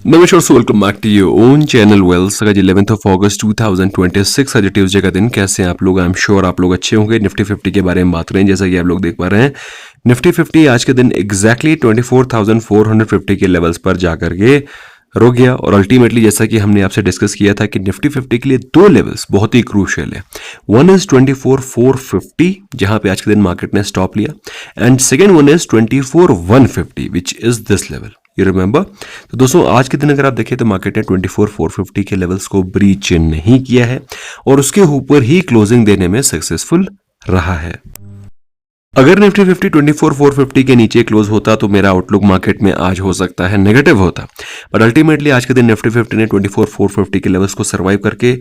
नमस्कार दोस्तों, welcome back to your own channel Wells. आज 11 अगस्त 2026 आज ट्यूसडे का दिन। कैसे हैं आप लोग? आई एम श्योर आप लोग अच्छे होंगे। निफ्टी 50 के बारे में बात करें। जैसा कि आप लोग देख पा रहे हैं, निफ्टी 50 आज के दिन एग्जैक्टली 24,450 के लेवल्स पर जाकर के रुक गया। और अल्टीमेटली जैसा कि हमने आपसे डिस्कस किया था कि निफ्टी 50 के लिए दो लेवल्स बहुत ही क्रूशियल है। वन इज 24,450 जहां पे आज के दिन मार्केट ने स्टॉप लिया, and second one is 24,150 which is this level. You remember? तो दोस्तों आज के दिन अगर आप देखें तो मार्केट ने 24,450 के लेवल्स को ब्रीच नहीं किया है और उसके ऊपर ही क्लोजिंग देने में सक्सेसफुल रहा है। अगर निफ्टी 50 24,450 के नीचे क्लोज होता तो मेरा आउटलुक मार्केट में आज हो सकता है नेगेटिव होता, बट अल्टीमेटली आज के दिन निफ्टी 50 ने 24,450 के लेवल्स को सर्वाइव करके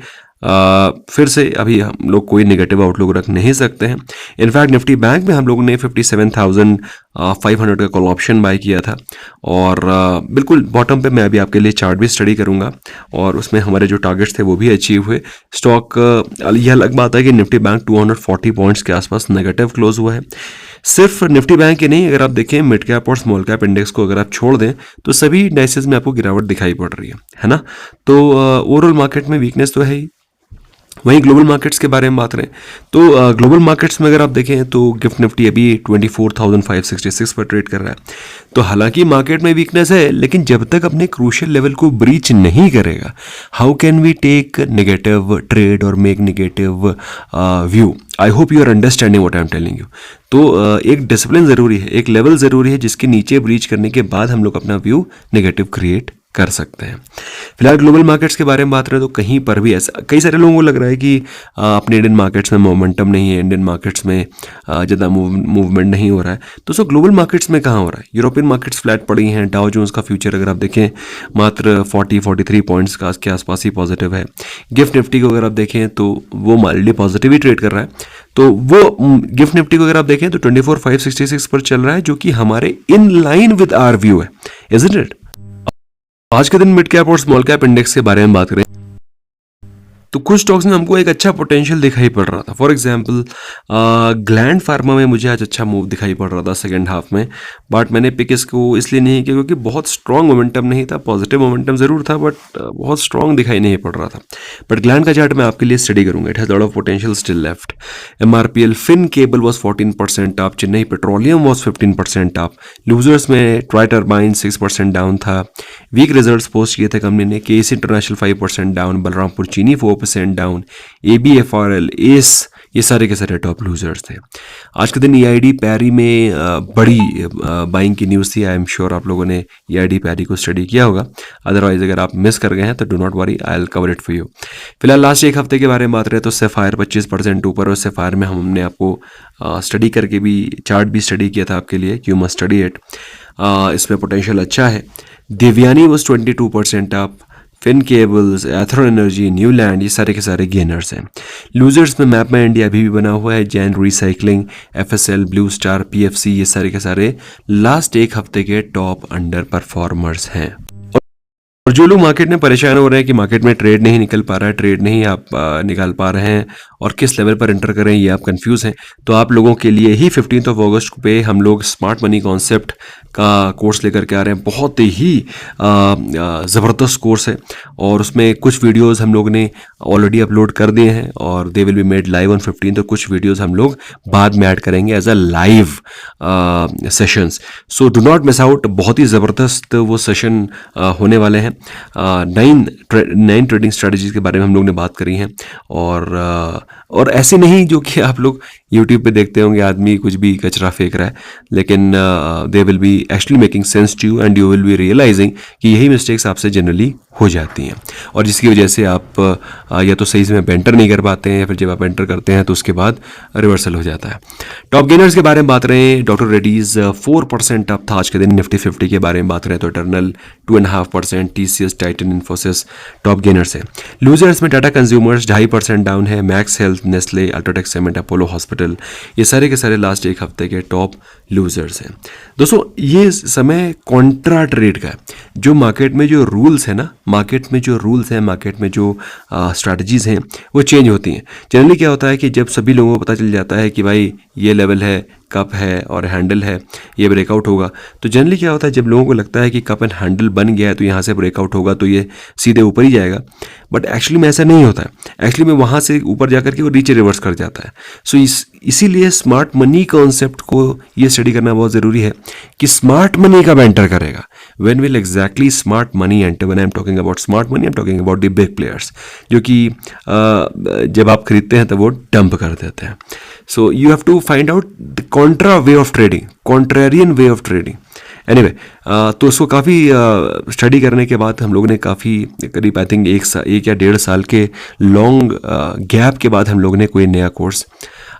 फिर से अभी हम लोग कोई नेगेटिव आउटलुक रख नहीं सकते हैं। इनफैक्ट निफ्टी बैंक में हम लोगों ने 57,500 का कॉल ऑप्शन बाय किया था और बिल्कुल बॉटम पे मैं अभी आपके लिए चार्ट भी स्टडी करूंगा और उसमें हमारे जो टारगेट्स थे वो भी अचीव हुए। स्टॉक यह अलग बात है कि निफ्टी बैंक 240 पॉइंट्स के आसपास नेगेटिव क्लोज हुआ है। सिर्फ निफ्टी बैंक के नहीं, अगर आप देखें मिड कैप और स्मॉल कैप इंडेक्स को अगर आप छोड़ दें तो सभी इंडाइसेस में आपको गिरावट दिखाई पड़ रही है ना। तो ओवरऑल मार्केट में वीकनेस तो है ही। वहीं ग्लोबल मार्केट्स के बारे में बात करें तो ग्लोबल मार्केट्स में अगर आप देखें तो गिफ्ट निफ्टी अभी 24,566 पर ट्रेड कर रहा है। तो हालांकि मार्केट में वीकनेस है, लेकिन जब तक अपने क्रूशियल लेवल को ब्रीच नहीं करेगा, how can we take negative trade और make negative view? I hope you are understanding what I am telling you. तो एक डिसिप्लिन जरूरी है, एक लेवल जरूरी है जिसके नीचे ब्रीच करने के बाद हम लोग अपना व्यू नेगेटिव क्रिएट कर सकते हैं। फिलहाल ग्लोबल मार्केट्स के बारे में बात करें तो कहीं पर भी ऐसा कई सारे लोगों को लग रहा है कि अपने इंडियन मार्केट्स में मोमेंटम नहीं है, इंडियन मार्केट्स में ज़्यादा मूवमेंट नहीं हो रहा है। तो सो ग्लोबल मार्केट्स में कहाँ हो रहा है? यूरोपियन मार्केट्स फ्लैट पड़ी हैं। डाउ जोन्स का फ्यूचर अगर आप देखें मात्र 40-43 पॉइंट्स के आसपास ही पॉजिटिव है। गिफ्ट निफ्टी को अगर आप देखें तो वो माइल्डली पॉजिटिव ही ट्रेड कर रहा है। तो वो गिफ्ट निफ्टी को अगर आप देखें तो 24,566 पर चल रहा है, जो कि हमारे in line with our view है, इजंट इट? आज के दिन मिड कैप और स्मॉल कैप इंडेक्स के बारे में बात करें तो कुछ स्टॉक्स में हमको एक अच्छा पोटेंशियल दिखाई पड़ रहा था। फॉर एग्जांपल ग्लैंड फार्मा में मुझे आज अच्छा मूव दिखाई पड़ रहा था सेकंड हाफ में, बट मैंने पिक इसको इसलिए नहीं किया क्योंकि बहुत स्ट्रॉन्ग मोमेंटम नहीं था। पॉजिटिव मोमेंटम जरूर था बट बहुत स्ट्रॉन्ग दिखाई नहीं पड़ रहा था। बट ग्लैंड का चार्ट मैं आपके लिए स्टडी करूंगा। It has lot of potential still left. MRPL fin cable was 14% up, Chennai petroleum was 15% up. Losers में ट्राई टर्बाइन 6% डाउन था। वीक रिजल्ट्स पोस्ट किए थे कंपनी ने। KC इंटरनेशनल 5% डाउन, बलरामपुर चीनी 4% डाउन, ABFRL, एस, ये सारे के सारे टॉप लूजर्स थे। आज के दिन EID पैरी में बड़ी बाइंग की न्यूज़ थी। आई एम श्योर आप लोगों ने EID पैरी को स्टडी किया होगा। अदरवाइज अगर आप मिस कर गए हैं तो do not worry, I will cover it for you. फिलहाल लास्ट एक हफ्ते के बारे में बात करें तो सेफायर 25% ऊपर, और सेफायर में हमने आपको स्टडी करके भी चार्ट भी स्टडी किया था आपके लिए, यू मस्ट स्टडी इट। इसमें पोटेंशियल अच्छा है। Devyani was 22% up. Fin cables, Ather energy, Neuland, ये सारे के सारे गेनर्स हैं। लूजर्स में मैप में इंडिया अभी भी बना हुआ है। Jain recycling, FSL, blue star, PFC, ये सारे के सारे लास्ट एक हफ्ते के टॉप अंडर परफॉर्मर्स हैं। और जो लोग मार्केट में परेशान हो रहे हैं कि मार्केट में ट्रेड नहीं निकल पा रहा है, ट्रेड नहीं आप निकाल पा रहे हैं और किस लेवल पर एंटर करें ये आप कंफ्यूज हैं, तो आप लोगों के लिए ही 15 अगस्त पे हम लोग स्मार्ट मनी कॉन्सेप्ट का कोर्स लेकर के आ रहे हैं। बहुत ही ज़बरदस्त कोर्स है और उसमें कुछ वीडियोस हम लोग ने ऑलरेडी अपलोड कर दिए हैं और दे will be made live on 15। तो कुछ वीडियोस हम लोग बाद में ऐड करेंगे as a live sessions. So do not miss out. बहुत ही ज़बरदस्त वो सेशन होने वाले हैं। 9 ट्रेडिंग स्ट्रेटजीज के बारे में हम लोग ने बात करी है और ऐसे नहीं जो कि आप लोग YouTube पे देखते होंगे आदमी कुछ भी कचरा फेंक रहा है, लेकिन they will be actually making sense to you and you will be realizing कि यही मिस्टेक्स आपसे जनरली हो जाती हैं और जिसकी वजह से आप या तो सही में एंटर नहीं कर पाते हैं या फिर जब आप एंटर करते हैं तो उसके बाद रिवर्सल हो जाता है। टॉप गेनर्स के बारे में बात रहे, डॉक्टर रेड्डीज 4% अप था आज के दिन। निफ्टी 50 के बारे में बात रहे तो eternal 2.5%, TCS, Titan, Infosys top gainers है। लूजर्स में टाटा कंज्यूमर्स 2.5% डाउन है। Max health, Nestle, UltraTech cement, Apollo hospital, ये सारे के सारे लास्ट एक हफ्ते के टॉप लूजर्स हैं। दोस्तों ये समय कॉन्ट्रा ट्रेड का है। जो मार्केट में जो रूल्स है ना, मार्केट में जो रूल्स हैं, मार्केट में जो स्ट्रैटेजीज हैं वो चेंज होती हैं। जनरली क्या होता है कि जब सभी लोगों को पता चल जाता है कि भाई ये लेवल है, कप है और हैंडल है, ये ब्रेकआउट होगा। तो जनरली क्या होता है, जब लोगों को लगता है कि कप एंड हैंडल बन गया है तो यहाँ से ब्रेकआउट होगा तो ये सीधे ऊपर ही जाएगा, बट एक्चुअली में ऐसा नहीं होता है। एक्चुअली में वहाँ से ऊपर जाकर के वो नीचे रिवर्स कर जाता है। सो इसीलिए स्मार्ट मनी कॉन्सेप्ट को ये स्टडी करना बहुत ज़रूरी है कि स्मार्ट मनी कब एंटर करेगा, when will exactly smart money enter. When I am talking about smart money, I am talking about the big players, जो कि जब आप खरीदते हैं तो वो डंप कर देते हैं। So you have to find out the contra way of trading, contrarian way of trading. Anyway, तो उसको काफ़ी स्टडी करने के बाद हम लोगों ने काफ़ी करीब आई थिंक 1 या 1.5 साल के लॉन्ग गैप के बाद हम लोगों ने कोई नया कोर्स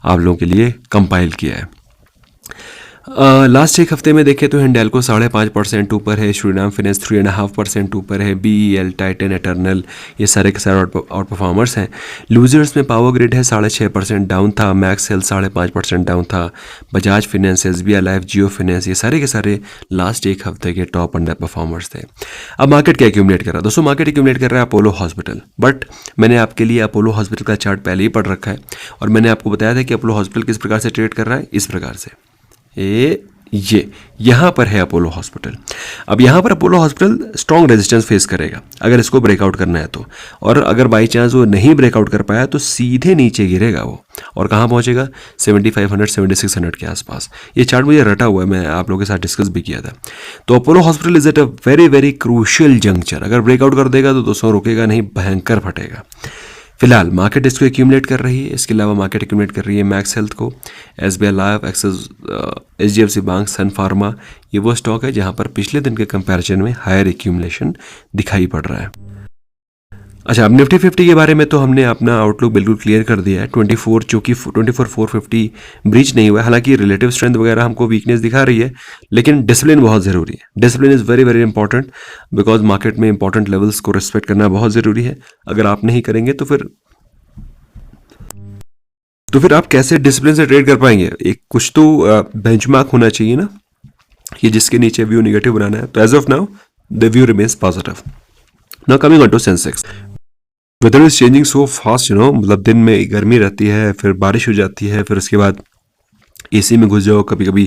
आप लोगों के लिए कंपाइल किया है। लास्ट एक हफ्ते में देखें तो हिंडाल्को 5.5% ऊपर है, श्रीराम फाइनेंस 3.5% ऊपर है, BEL, टाइटन, एटर्नल ये सारे के सारे आउट परफॉर्मर्स हैं। लूजर्स में पावर ग्रिड है 6.5% डाउन था, मैक्स हेल्थ 5.5% डाउन था, बजाज फाइनेंस, SBI लाइफ, जियो फाइनेंस ये सारे के सारे लास्ट एक हफ्ते के टॉप अंडर परफॉर्मर्स थे। अब मार्केट क्या एक्यूमुलेट कर रहा है दोस्तों? मार्केट एक्यूमुलेट कर रहा है अपोलो हॉस्पिटल, बट मैंने आपके लिए अपोलो हॉस्पिटल का चार्ट पहले ही पढ़ रखा है और मैंने आपको बताया था कि अपोलो हॉस्पिटल किस प्रकार से ट्रेड कर रहा है, इस प्रकार से। ये यहाँ पर है अपोलो हॉस्पिटल। अब यहाँ पर Apollo hospital strong resistance face करेगा अगर इसको ब्रेकआउट करना है तो, और अगर बाई चांस वो नहीं ब्रेकआउट कर पाया तो सीधे नीचे गिरेगा वो, और कहाँ पहुँचेगा? 7500 7600 के आसपास। ये चार्ट मुझे रटा हुआ है, मैं आप लोगों के साथ डिस्कस भी किया था। तो Apollo hospital is at a very very crucial juncture. अगर ब्रेकआउट कर देगा तो दोस्तों रुकेगा नहीं, भयंकर फटेगा। फिलहाल मार्केट इसको एक्यूमुलेट कर रही है। इसके अलावा मार्केट एक्यूमुलेट कर रही है मैक्स हेल्थ को, SBI Life, Axis, HDFC Bank, Sun Pharma. ये वो स्टॉक है जहां पर पिछले दिन के कंपैरिजन में हायर एक्यूमुलेशन दिखाई पड़ रहा है। अच्छा, अब निफ्टी 50 के बारे में तो हमने अपना आउटलुक बिल्कुल क्लियर कर दिया है। 24 चूँकि 24,450 ब्रीच नहीं हुआ है, हालांकि रिलेटिव स्ट्रेंथ वगैरह हमको वीकनेस दिखा रही है, लेकिन डिसिप्लिन बहुत ज़रूरी है। Discipline is very very important, because market में इंपॉर्टेंट लेवल्स को रिस्पेक्ट करना बहुत ज़रूरी है। अगर आप नहीं करेंगे तो फिर आप कैसे डिसिप्लिन से ट्रेड कर पाएंगे? एक कुछ तो बेंचमार्क होना चाहिए ना, ये जिसके नीचे व्यू नेगेटिव बनाना है। तो as of now the view remains positive. Now coming on to Sensex, weather is changing so fast, you know, मतलब दिन में गर्मी रहती है, फिर बारिश हो जाती है, फिर उसके बाद AC में घुस जाओ, कभी कभी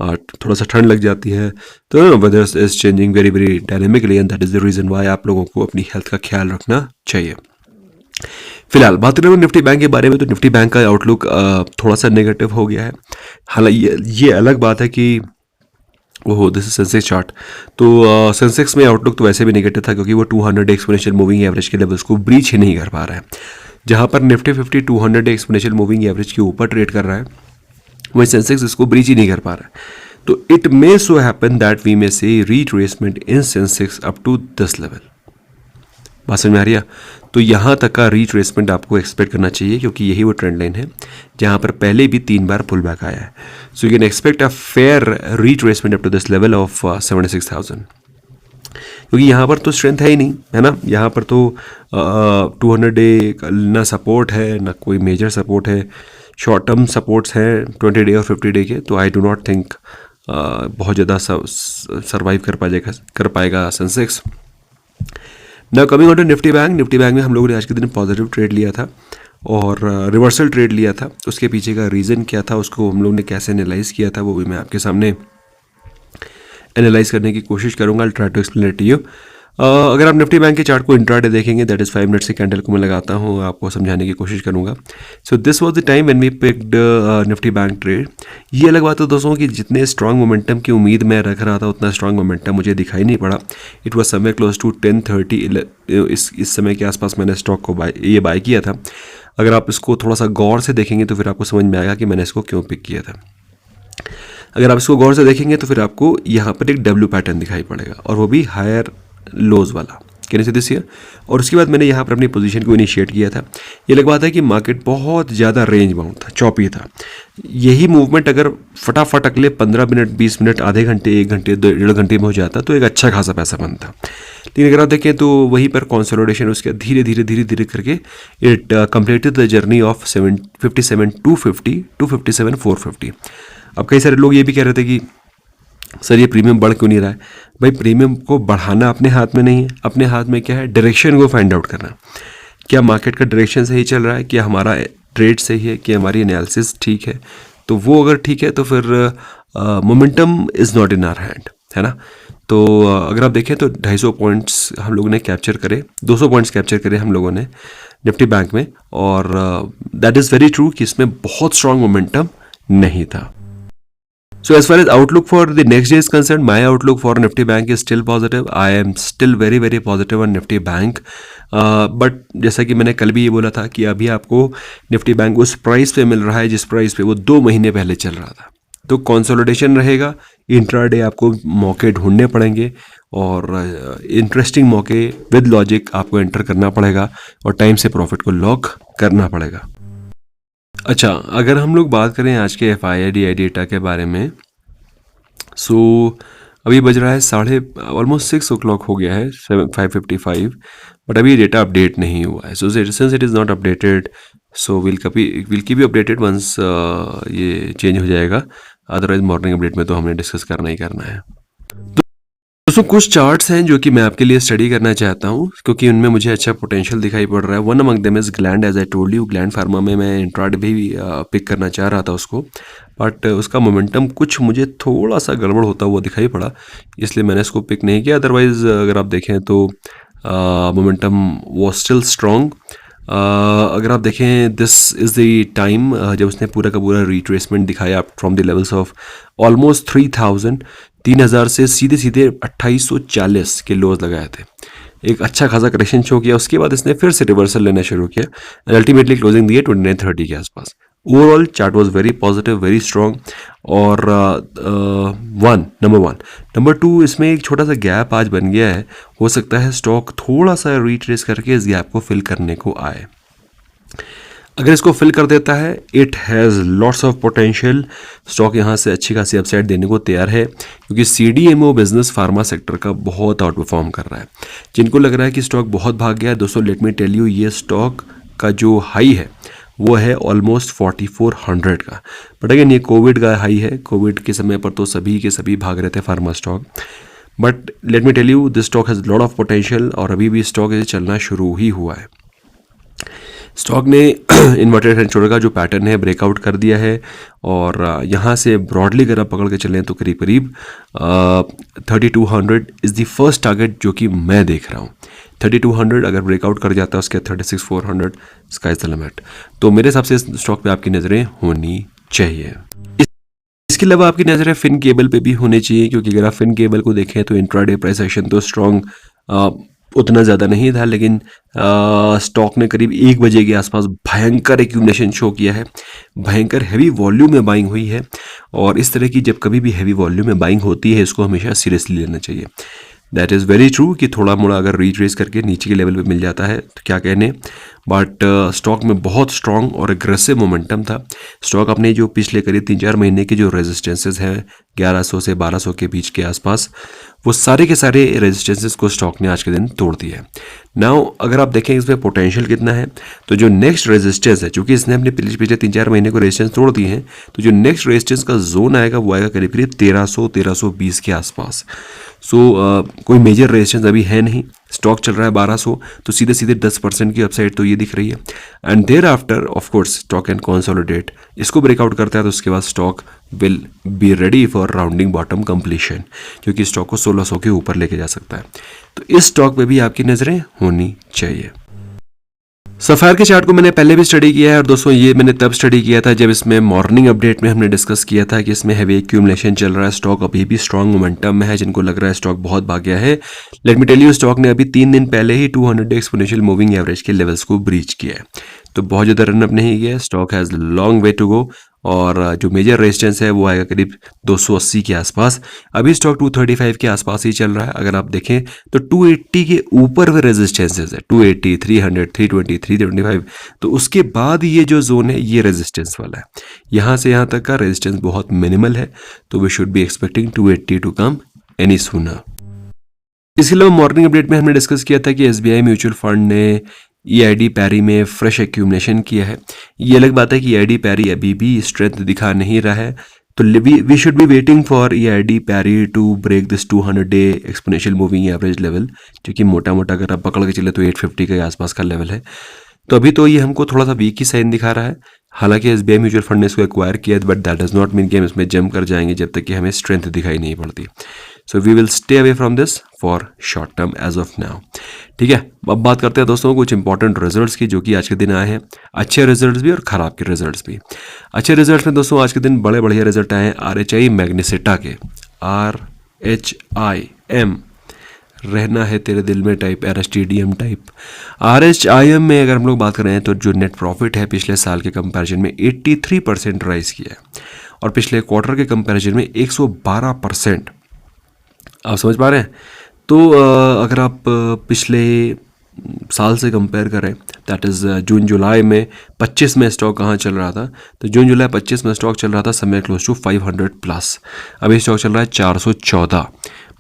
थोड़ा सा ठंड लग जाती है। तो weather is changing very very dynamically and that is the reason why आप लोगों को अपनी हेल्थ का ख्याल रखना चाहिए। फिलहाल बात करें निफ्टी बैंक के बारे में, तो निफ्टी बैंक का आउटलुक थोड़ा सा नेगेटिव हो गया है। हालांकि ये अलग बात है कि ओहो, दिस इज सेंसेक्स चार्ट। तो सेंसेक्स में आउटलुक तो वैसे भी नेगेटिव था क्योंकि वो 200 एक्सपोनेंशियल मूविंग एवरेज के लेवल्स को ब्रीच ही नहीं कर पा रहा है। जहां पर निफ्टी 50 200 एक्सपोनेंशियल मूविंग एवरेज के ऊपर ट्रेड कर रहा है, वही सेंसेक्स इसको ब्रीच ही नहीं कर पा रहा है। तो it may so happen that we may see retracement in Sensex up to this level. बात समझ में आ रही है? तो यहाँ तक का रीट्रेसमेंट आपको एक्सपेक्ट करना चाहिए क्योंकि यही वो ट्रेंड लाइन है जहाँ पर पहले भी 3 बार पुल बैक आया है। So you can expect a fair retracement up to this level of 76,000, क्योंकि यहाँ पर तो स्ट्रेंथ है ही नहीं, है ना। यहाँ पर तो 200 डे ना सपोर्ट है ना कोई मेजर सपोर्ट है, शॉर्ट टर्म सपोर्ट्स हैं 20 डे और 50 डे के। तो आई डू नॉट थिंक बहुत ज़्यादा सर्वाइव कर पाएगा Sensex. Now coming on to Nifty bank. Nifty bank में हम लोगों ने आज के दिन पॉजिटिव ट्रेड लिया था और रिवर्सल ट्रेड लिया था। उसके पीछे का रीज़न क्या था, उसको हम लोग ने कैसे एनालाइज किया था, वो भी मैं आपके सामने एनालाइज करने की कोशिश करूंगा। I try to explain it to you. अगर आप निफ्टी बैंक के चार्ट को इंट्राडे देखेंगे, दैट इज़ 5 मिनट्स के कैंडल को मैं लगाता हूँ, आपको समझाने की कोशिश करूँगा। So this was the time when we picked Nifty bank trade. ये अलग बात है दोस्तों कि जितने स्ट्रॉन्ग मोमेंटम की उम्मीद मैं रख रहा था उतना स्ट्रॉन्ग मोमेंटम मुझे दिखाई नहीं पड़ा। It was somewhere close to 10:30 इस समय के आसपास मैंने स्टॉक को बाय किया था। अगर आप इसको थोड़ा सा गौर से देखेंगे तो फिर आपको समझ में आएगा कि मैंने इसको क्यों पिक किया था। अगर आप इसको गौर से देखेंगे तो फिर आपको यहाँ पर एक W पैटर्न दिखाई पड़ेगा और वो भी हायर लोज वाला, कहने से दिस ईयर। और उसके बाद मैंने यहाँ पर अपनी पोजीशन को इनिशिएट किया था। ये लग बात है कि मार्केट बहुत ज़्यादा रेंज बाउंड था, चौपी था। यही मूवमेंट अगर फटाफट अगले 15 मिनट 20 मिनट आधे घंटे 1 घंटे 1.5 घंटे में हो जाता तो एक अच्छा खासा पैसा बनता। लेकिन अगर आप देखें तो वहीं पर कंसोलिडेशन उसके धीरे धीरे करके it completed the journey of 57,250 to 57,450। अब कई सारे लोग ये भी कह रहे थे कि सर ये प्रीमियम बढ़ क्यों नहीं रहा है। भाई प्रीमियम को बढ़ाना अपने हाथ में नहीं है, अपने हाथ में क्या है, डायरेक्शन को फाइंड आउट करना। क्या मार्केट का डायरेक्शन सही चल रहा है, क्या हमारा ट्रेड सही है, क्या हमारी एनालिसिस ठीक है। तो वो अगर ठीक है तो फिर momentum is not in our hand, है ना। तो अगर आप देखें तो 250 पॉइंट्स हम लोगों ने कैप्चर करे, 200 पॉइंट्स कैप्चर करे हम लोगों ने निफ्टी बैंक में, और दैट इज़ वेरी ट्रू कि इसमें बहुत स्ट्रांग मोमेंटम नहीं था. So as far as outlook for the next day is concerned, my outlook for Nifty Bank is still positive. I am still very very positive on Nifty Bank. But जैसा कि मैंने कल भी ये बोला था कि अभी आपको निफ्टी बैंक उस प्राइस पे मिल रहा है जिस प्राइस पे वो 2 महीने पहले चल रहा था. तो कंसोलिडेशन रहेगा, इंट्राडे आपको मौके ढूंढने पड़ेंगे और इंटरेस्टिंग मौके विद लॉजिक आपको एंटर करना पड़ेगा और टाइम से प्रॉफिट को लॉक करना पड़ेगा. अच्छा, अगर हम लोग बात करें आज के FII डेटा के बारे में, सो अभी बज रहा है ऑलमोस्ट 6 o'clock हो गया है, 5:55, बट अभी डेटा अपडेट नहीं हुआ है. So since it is not updated, so will keep you updated once ये चेंज हो जाएगा. अदरवाइज मॉर्निंग अपडेट में तो हमने डिस्कस करना ही करना है. दोस्तों कुछ चार्ट्स हैं जो कि मैं आपके लिए स्टडी करना चाहता हूं क्योंकि उनमें मुझे अच्छा पोटेंशियल दिखाई पड़ रहा है. One among them is Gland, as I told you. Gland pharma में मैं इंट्राडे भी पिक करना चाह रहा था उसको, बट उसका मोमेंटम कुछ मुझे थोड़ा सा गड़बड़ होता हुआ दिखाई पड़ा, इसलिए मैंने इसको पिक नहीं किया. अदरवाइज अगर आप देखें तो मोमेंटम वॉज स्टिल स्ट्रॉन्ग. अगर आप देखें दिस इज़ द टाइम जब उसने पूरा का पूरा रिट्रेसमेंट दिखाया from the levels of almost 3,000 से सीधे 2840 के लोज लगाए थे. एक अच्छा खासा करेक्शन शो किया, उसके बाद इसने फिर से रिवर्सल लेना शुरू किया एंड अल्टीमेटली क्लोजिंग दिए 2930 के आसपास. Overall chart was very positive, very strong. और नंबर 1. नंबर 2, इसमें एक छोटा सा गैप आज बन गया है. हो सकता है स्टॉक थोड़ा सा रिट्रेस करके इस गैप को फिल करने को आए. अगर इसको फिल कर देता है, it has lots of potential. Stock यहाँ से अच्छी खासी अपसाइड देने को तैयार है क्योंकि CDMO बिजनेस फार्मा सेक्टर का बहुत आउट परफॉर्म कर रहा है. जिनको लग रहा है कि स्टॉक बहुत भाग गया है, दोस्तों लेट मी टेल यू, ये स्टॉक का जो हाई है वो है ऑलमोस्ट 4400 का. बट अगेन ये कोविड का हाई है. कोविड के समय पर तो सभी के सभी भाग रहे थे pharma stock. But let me tell you, this stock has lot of potential और अभी भी स्टॉक इसे चलना शुरू ही हुआ है. स्टॉक ने इन्वर्टेड हेड शोल्डर का जो पैटर्न है ब्रेकआउट कर दिया है और यहाँ से ब्रॉडली अगर आप पकड़ के चलें तो करीब करीब 3200 इज़ द फर्स्ट टारगेट जो कि मैं देख रहा हूँ. 3200 अगर ब्रेकआउट कर जाता है उसके 36,400 स्काई इज द लिमिट. तो मेरे हिसाब से इस स्टॉक पे आपकी नज़रें होनी चाहिए. इसके अलावा आपकी नज़रें फिन केबल पे भी होनी चाहिए क्योंकि अगर आप फिन केबल को देखें तो इंट्राडे प्राइस एक्शन तो स्ट्रॉन्ग उतना ज़्यादा नहीं था, लेकिन स्टॉक ने करीब 1 बजे के आसपास भयंकर एक्यूमुलेशन शो किया है. भयंकर हैवी वॉल्यूम में बाइंग हुई है और इस तरह की जब कभी भी हैवी वॉल्यूम में बाइंग होती है इसको हमेशा सीरियसली लेना चाहिए. दैट इज़ वेरी ट्रू कि थोड़ा मोड़ा अगर रिट्रेस करके नीचे के लेवल पे मिल जाता है तो क्या कहने, बट स्टॉक में बहुत स्ट्रॉन्ग और एग्रेसिव मोमेंटम था. स्टॉक अपने जो पिछले करीब 3-4 महीने के जो रेजिस्टेंसेस हैं 1100 से 1200 के बीच के आसपास, वो सारे के सारे रेजिस्टेंसेस को स्टॉक ने आज के दिन तोड़ दिया है. नाउ अगर आप देखें इसमें पोटेंशियल कितना है, तो जो नेक्स्ट रेजिस्टेंस है, चूंकि इसने अपने पिछले 3-4 महीने को रेजिस्टेंस तोड़ दिए हैं, तो जो नेक्स्ट रेजिस्टेंस का जोन आएगा वो आएगा करीब करीब 1300-1320 के आसपास. सो कोई मेजर रेजिस्टेंस अभी है नहीं. स्टॉक चल रहा है 1200, तो सीधे सीधे 10% की अपसाइड तो ये दिख रही है. And there after of course stock can consolidate. इसको ब्रेकआउट करता है तो उसके बाद stock will be ready for rounding bottom completion, क्योंकि स्टॉक को 1600 के ऊपर लेके जा सकता है. तो इस स्टॉक पे भी आपकी नज़रें होनी चाहिए. सफायर के चार्ट को मैंने पहले भी स्टडी किया है और दोस्तों ये मैंने तब स्टडी किया था जब इसमें मॉर्निंग अपडेट में हमने डिस्कस किया था कि इसमें हैवी एक्यूमुलेशन चल रहा है. स्टॉक अभी भी स्ट्रॉन्ग मोमेंटम में है. जिनको लग रहा है स्टॉक बहुत भाग गया है, let me tell you, stock ने अभी 3 दिन पहले ही 200 डे एक्सपोनेंशियल मूविंग एवरेज के लेवल्स को ब्रीच किया है. तो बहुत ज़्यादा रनअप नहीं किया. Stock has long way to go और जो मेजर रेजिस्टेंस है वो आएगा करीब 280 के आसपास. अभी स्टॉक 235 के आसपास ही चल रहा है. अगर आप देखें तो 280 के ऊपर भी रेजिस्टेंसेस है, 280, 300, 320, 325. तो उसके बाद ये जो जोन है ये रेजिस्टेंस वाला है. यहाँ से यहाँ तक का रेजिस्टेंस बहुत मिनिमल है, तो we should be expecting 280 to come any sooner. इसके अलावा मॉर्निंग अपडेट में हमने डिस्कस किया था कि SBI म्यूचुअल फंड ने EID पैरी में फ्रेश एक्यूमुलेशन किया है. ये अलग बात है कि EID पैरी अभी भी स्ट्रेंथ दिखा नहीं रहा है, तो we should be waiting for EID Parry to break this 200 day exponential moving average level, जो कि मोटा मोटा अगर आप पकड़ के चले तो 850 के आसपास का लेवल है. तो अभी तो ये हमको थोड़ा सा वीक ही साइन दिखा रहा है। हालांकि एसबीआई म्यूचुअल फंड ने इसको एक्वायर किया है, but that does not mean कि हम इसमें जंप कर जाएंगे जब तक कि हमें स्ट्रेंथ दिखाई नहीं पड़ती। So we will stay away from this for short term as of now. ठीक है, अब बात करते हैं दोस्तों कुछ इंपॉर्टेंट रिजल्ट्स की जो कि आज के दिन आए हैं। अच्छे रिजल्ट्स भी और ख़राब के रिजल्ट्स भी। अच्छे रिजल्ट्स में दोस्तों आज के दिन बड़े बढ़िया रिजल्ट आए हैं RHI मैग्नेसिटा के। RHIM, रहना है तेरे दिल में टाइप, RSTDM टाइप। RHIM में अगर हम लोग बात करें तो जो नेट प्रॉफिट है पिछले साल के कंपैरिजन में 83% राइज किया है और पिछले क्वार्टर के कंपैरिजन में 112%। आप समझ पा रहे हैं? तो अगर आप पिछले साल से कंपेयर करें, दैट इज़ जून जुलाई में 25 में स्टॉक कहाँ चल रहा था, तो जून जुलाई 25 में स्टॉक चल रहा था समवेयर क्लोज टू 500 प्लस। अभी स्टॉक चल रहा है 414।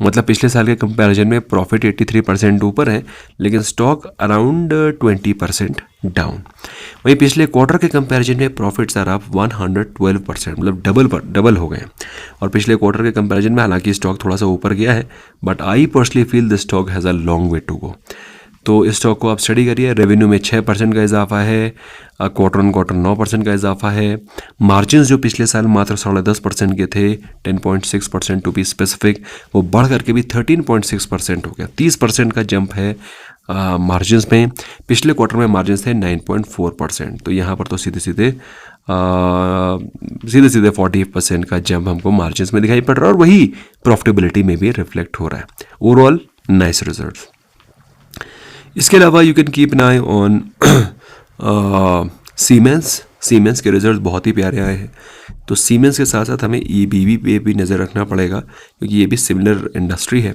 मतलब पिछले साल के कंपैरिजन में प्रॉफिट 83% ऊपर है, लेकिन स्टॉक अराउंड 20% डाउन। वहीं पिछले क्वार्टर के कंपैरिजन में प्रॉफिट्स आर अप 112%, मतलब डबल हो गए। और पिछले क्वार्टर के कंपैरिजन में हालांकि स्टॉक थोड़ा सा ऊपर गया है, but I personally feel the stock has a long way to go. तो इस स्टॉक को आप स्टडी करिए। रेवेन्यू में 6% का इजाफा है, क्वार्टर ऑन क्वार्टर 9% का इजाफा है। मार्जिन्स जो पिछले साल मात्र 10.5% के थे, 10.6% टू बी स्पेसिफिक, वो बढ़ करके भी 13.6% हो गया। 30% का जंप है मार्जिन्स में। पिछले क्वार्टर में मार्जिन्स थे 9.4%। तो यहाँ पर तो सीधे सीधे 40% का जंप हमको मार्जिन्स में दिखाई पड़ रहा है और वही प्रॉफिटेबिलिटी में भी रिफ्लेक्ट हो रहा है। Overall nice results. इसके अलावा you can keep an I on siemens के रिजल्ट बहुत ही प्यारे आए हैं। तो सीमेंस के साथ साथ हमें EBV पे भी नज़र रखना पड़ेगा क्योंकि ये भी सिमिलर इंडस्ट्री है।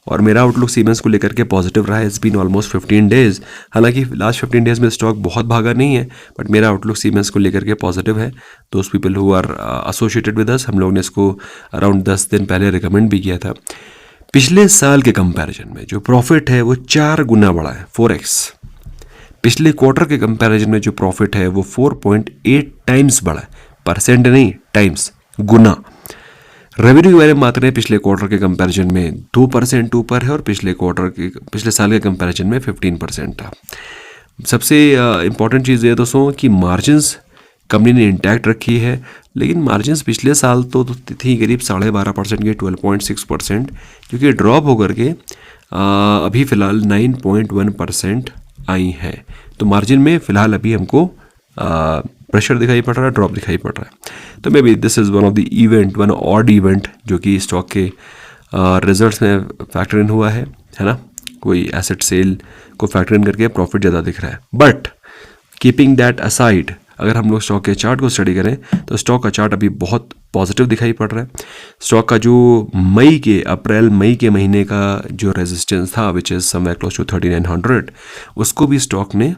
और मेरा आउटलुक सीमेंस को लेकर के पॉजिटिव रहा है। It's been almost 15 days. हालांकि लास्ट 15 डेज में स्टॉक बहुत भागा नहीं है, बट मेरा आउटलुक सीमेंस को लेकर के पॉजिटिव है। Those people who are associated with us, हम लोग ने इसको अराउंड 10 दिन पहले रिकमेंड भी किया था। पिछले साल के कंपैरिजन में जो प्रॉफिट है वो 4 गुना बढ़ा है, 4x। पिछले क्वार्टर के कंपैरिजन में जो प्रॉफिट है वो 4.8 टाइम्स बढ़ा है, परसेंट नहीं टाइम्स, गुना। रेवेन्यू के बारे में बात करें, पिछले क्वार्टर के कंपैरिजन में 2% ऊपर है और पिछले साल के कंपैरिजन में 15% था। सबसे इंपॉर्टेंट चीज़ ये दोस्तों कि मार्जिन्स कंपनी ने इंटैक्ट रखी है, लेकिन मार्जिन्स पिछले साल तो थी करीब 12.5% की, 12.6%, क्योंकि ड्रॉप होकर के अभी फ़िलहाल 9.1% आई है। तो मार्जिन में फ़िलहाल अभी हमको प्रेशर दिखाई पड़ रहा है, ड्रॉप दिखाई पड़ रहा है। तो may be this is one odd event जो कि स्टॉक के रिजल्ट्स में फैक्टर इन हुआ है ना। कोई एसेट सेल को फैक्टर इन करके प्रॉफिट ज़्यादा दिख रहा है। बट कीपिंग दैट असाइड, अगर हम लोग स्टॉक के चार्ट को स्टडी करें तो स्टॉक का चार्ट अभी बहुत पॉजिटिव दिखाई पड़ रहा है। स्टॉक का जो अप्रैल मई के महीने का जो रेजिस्टेंस था, which is somewhere close to 3900, उसको भी स्टॉक ने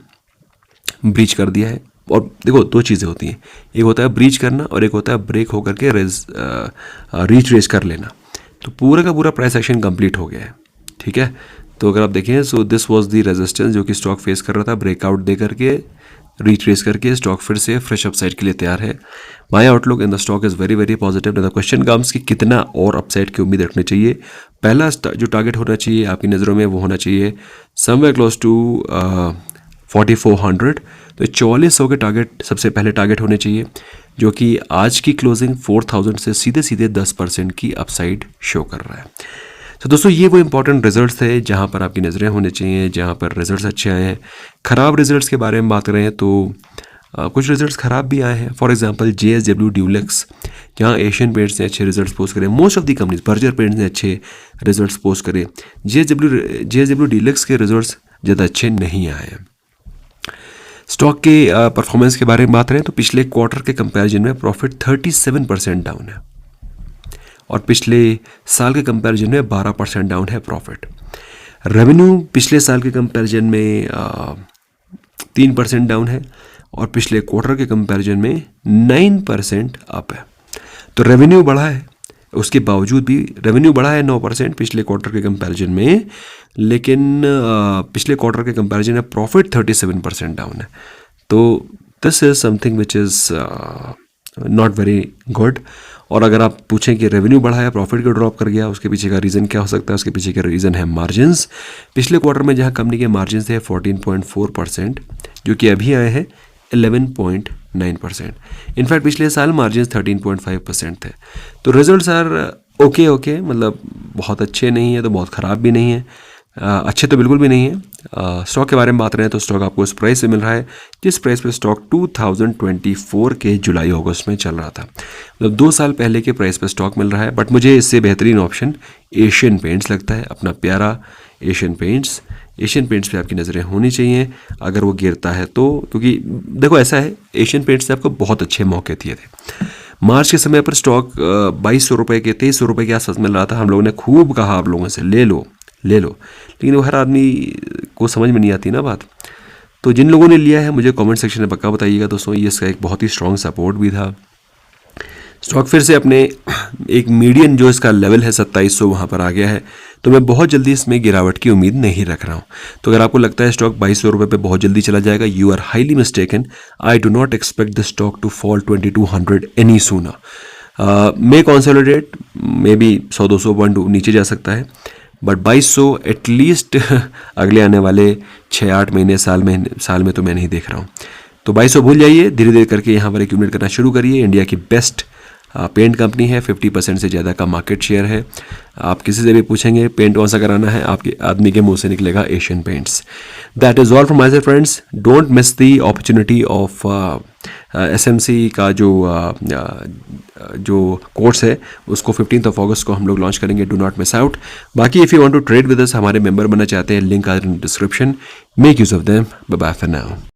ब्रीच कर दिया है। और देखो, दो चीज़ें होती हैं, एक होता है ब्रीच करना और एक होता है ब्रेक होकर के रीट्रेस कर लेना। तो पूरा का पूरा प्राइस एक्शन कंप्लीट हो गया है। ठीक है, तो अगर आप देखें, सो दिस वाज द रेजिस्टेंस जो कि स्टॉक फेस कर रहा था। ब्रेकआउट दे करके रीट्रेस करके स्टॉक फिर से फ्रेश अपसाइड के लिए तैयार है। My outlook in the stock is very very positive. The question comes कि कितना और अपसाइड की उम्मीद रखनी चाहिए। पहला जो टारगेट होना चाहिए आपकी नज़रों में वो होना चाहिए समवेयर क्लोज टू 4400। तो 4400 के टारगेट सबसे पहले टारगेट होने चाहिए, जो कि आज की क्लोजिंग 4000 से सीधे सीधे 10% की अपसाइड शो कर रहा है। तो दोस्तों, ये वो इंपॉर्टेंट रिजल्ट्स थे जहाँ पर आपकी नज़रें होनी चाहिए, जहाँ पर रिजल्ट्स अच्छे आए हैं। ख़राब रिजल्ट्स के बारे में बात करें तो कुछ रिजल्ट्स ख़राब भी आए हैं। फॉर एग्जांपल JSW ड्यूलेक्स, जहाँ एशियन पेंट्स ने अच्छे रिजल्ट्स पोस्ट करें। Most of the companies, Berger paints ने अच्छे रिजल्ट्स पोस्ट करे। JSW ड्यूलेक्स के रिजल्ट्स ज़्यादा अच्छे नहीं आए हैं। स्टॉक के परफॉर्मेंस के बारे में बात करें तो पिछले क्वार्टर के कंपैरिजन में प्रॉफिट 37% डाउन है और पिछले साल के कंपैरिजन में 12% डाउन है प्रॉफिट। रेवेन्यू पिछले साल के कंपैरिजन में 3% डाउन है और पिछले क्वार्टर के कंपैरिजन में 9% अप है। तो रेवेन्यू बढ़ा है, उसके बावजूद भी रेवेन्यू बढ़ा है 9% पिछले क्वार्टर के कंपैरिजन में, लेकिन पिछले क्वार्टर के कंपैरिजन में प्रॉफिट 37% डाउन है। तो this is something which is not very good. और अगर आप पूछें कि रेवेन्यू बढ़ा है, प्रॉफिट क्यों ड्रॉप कर गया, उसके पीछे का रीज़न क्या हो सकता है, उसके पीछे का रीज़न है मार्जिन्स। पिछले क्वार्टर में जहाँ कंपनी के मार्जिन थे 14.4%, जो कि अभी आए हैं 11.9%। इनफैक्ट पिछले साल मार्जिन 13.5% थे। तो रिजल्ट सर ओके मतलब बहुत अच्छे नहीं है तो बहुत ख़राब भी नहीं है, अच्छे तो बिल्कुल भी नहीं है। स्टॉक के बारे में बात करें तो स्टॉक आपको उस प्राइस से मिल रहा है जिस प्राइस पे स्टॉक 2024 के जुलाई अगस्त में चल रहा था, मतलब 2 साल पहले के प्राइस पे स्टॉक मिल रहा है। बट मुझे इससे बेहतरीन ऑप्शन एशियन पेंट्स लगता है, अपना प्यारा एशियन पेंट्स। एशियन पेंट्स पे आपकी नज़रें होनी चाहिए अगर वो गिरता है तो, क्योंकि देखो ऐसा है, एशियन पेंट्स ने आपको बहुत अच्छे मौके दिए थे। मार्च के समय पर स्टॉक 2200 रुपये के 2300 रुपये के आसपास मिल रहा था। हम लोगों ने खूब कहा आप लोगों से ले लो, लेकिन वो हर आदमी को समझ में नहीं आती ना बात। तो जिन लोगों ने लिया है मुझे कमेंट सेक्शन में पक्का बताइएगा दोस्तों। ये इसका एक बहुत ही स्ट्रॉन्ग सपोर्ट भी था। स्टॉक फिर से अपने एक मीडियन जो इसका लेवल है 2700 वहाँ पर आ गया है, तो मैं बहुत जल्दी इसमें गिरावट की उम्मीद नहीं रख रहा हूँ। तो अगर आपको लगता है स्टॉक 2200 रुपये पे बहुत जल्दी चला जाएगा, you are highly mistaken. I do not expect the stock to fall 2200 any sooner. May consolidate, may be 100-200 point नीचे जा सकता है, बट 2200 एटलीस्ट अगले आने वाले 6-8 महीने साल में तो मैं नहीं देख रहा हूँ। तो 2200 भूल जाइए, धीरे धीरे करके यहाँ पर एक्यूमुलेट करना शुरू करिए। इंडिया की बेस्ट पेंट कंपनी है, 50% से ज़्यादा का मार्केट शेयर है। आप किसी से भी पूछेंगे पेंट कौन सा कराना है, आपके आदमी के मुंह से निकलेगा Asian paints. That is all from my side friends. Don't miss the opportunity of SMC का जो कोर्स है उसको 15 अगस्त को हम लोग लॉन्च करेंगे। Do not miss out. बाकी if you want to trade with us, हमारे मेंबर बनना चाहते हैं, link are in description. Make use of them. Bye bye for now.